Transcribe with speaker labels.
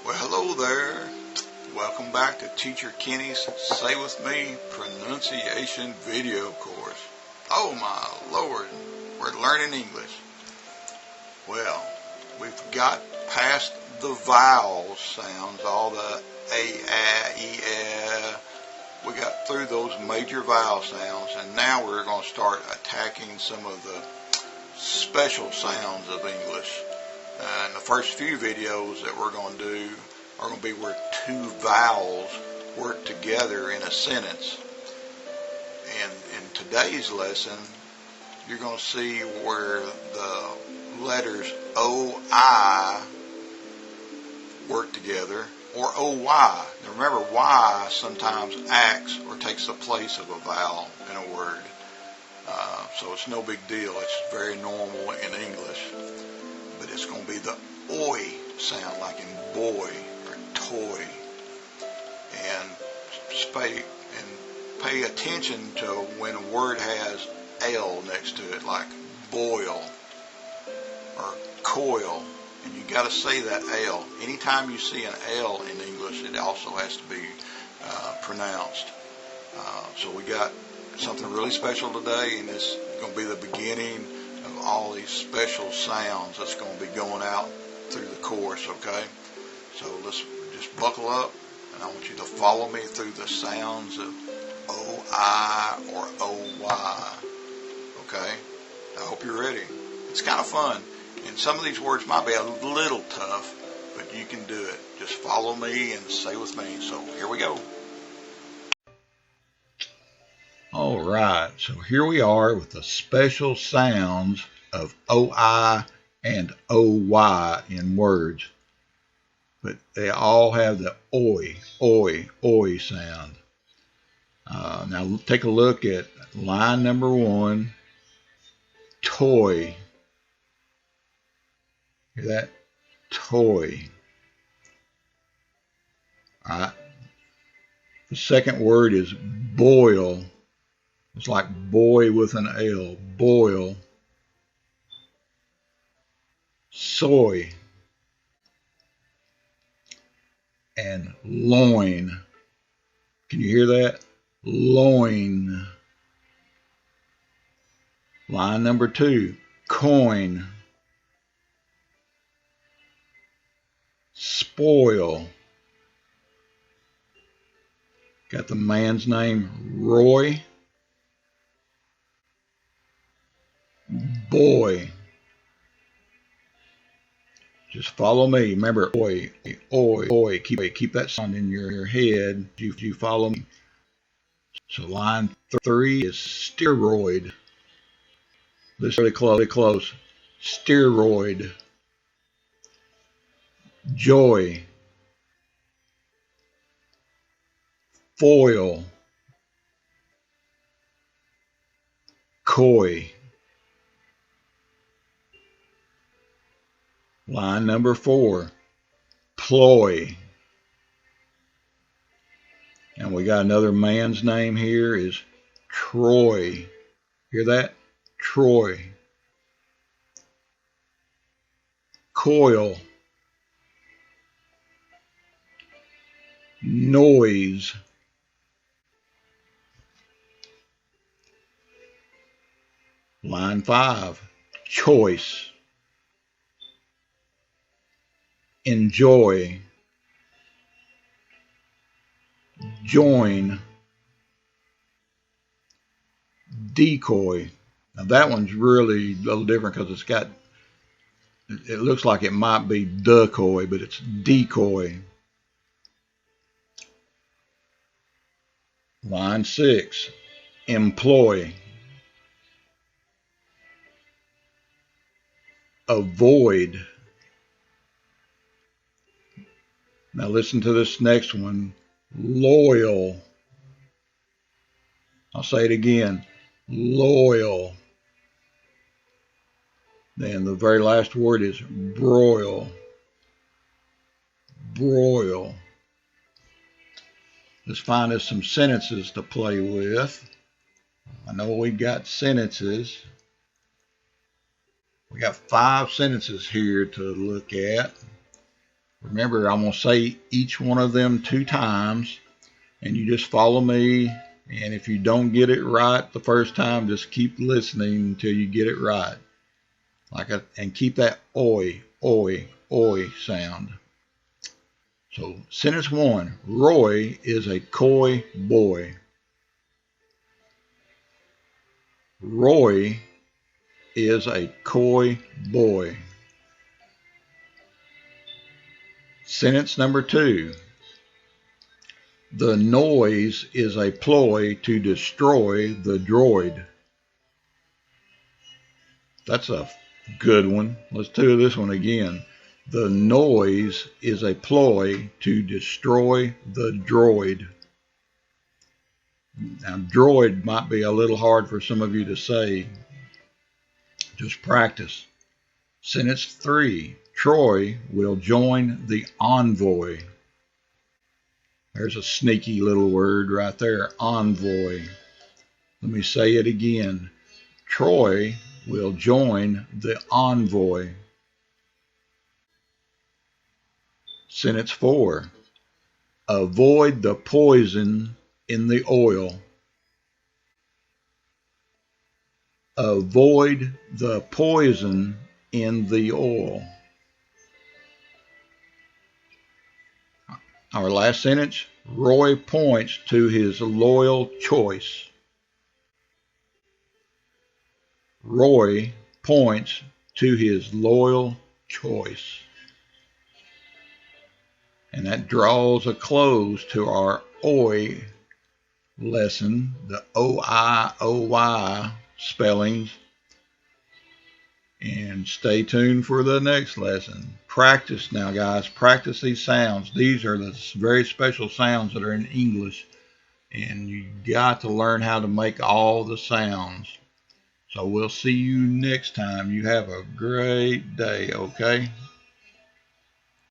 Speaker 1: Well, hello there. Welcome back to Teacher Kenny's Say With Me pronunciation video course. Oh my Lord, we're learning English. Well, we've got past the vowel sounds, all the A, E, we got through those major vowel sounds, and now we're going to start attacking some of the special sounds of English. And the first few videos that we're going to do are going to be where two vowels work together in a sentence. And in today's lesson, you're going to see where the letters O-I work together, or O-Y. Now remember, Y sometimes acts or takes the place of a vowel in a word. So it's no big deal. It's very normal in English. But it's going to be the oi sound, like in boy or toy. And pay attention to when a word has L next to it, like boil or coil. And you got to say that L. Anytime you see an L in English, it also has to be pronounced. So we got something really special today, and it's going to be the beginning of all these special sounds that's going to be going out through the course, okay? So let's just buckle up, and I want you to follow me through the sounds of O-I or O-Y, okay? I hope you're ready. It's kind of fun, and some of these words might be a little tough, but you can do it. Just follow me and say with me. So here we go. All right, so here we are with the special sounds of O-I and O-Y in words. But they all have the oi, oi, oi sound. Now take a look at line number 1, toy. Hear that? Toy. All right. The second word is boil. It's like boy with an L, boil. Soy. And loin. Can you hear that? Loin. Line number 2, coin. Spoil. Got the man's name, Roy. Boy. Just follow me. Remember, oi, oi, oi. Keep that sound in your head. You follow me. So line 3 is steroid. Listen really close. Steroid. Joy. Foil. Coy. Line number 4, ploy. And we got another man's name here is Troy. Hear that? Troy. Coil. Noise. Line 5, choice. Enjoy. Join. Decoy. Now that one's really a little different because it looks like it might be decoy, but it's decoy. Line 6, employ. Avoid. Now listen to this next one, loyal. I'll say it again, loyal. Then the very last word is broil. Broil. Let's find us some sentences to play with. I know we got sentences. We got 5 sentences here to look at. Remember, I'm going to say each one of them 2 times, and you just follow me. And if you don't get it right the first time, just keep listening until you get it right. And keep that oi, oi, oi sound. So, sentence 1, Roy is a coy boy. Roy is a coy boy. Sentence number 2, the noise is a ploy to destroy the droid. That's a good one. Let's do this one again. The noise is a ploy to destroy the droid. Now, droid might be a little hard for some of you to say. Just practice. Sentence 3, Troy will join the envoy. There's a sneaky little word right there, envoy. Let me say it again. Troy will join the envoy. Sentence 4, avoid the poison in the oil. Avoid the poison in the oil. Our last sentence, Roy points to his loyal choice. Roy points to his loyal choice. And that draws a close to our OI lesson, the OI spellings. And stay tuned for the next lesson. Practice now, guys. Practice these sounds. These are the very special sounds that are in English. And you got to learn how to make all the sounds. So we'll see you next time. You have a great day, okay?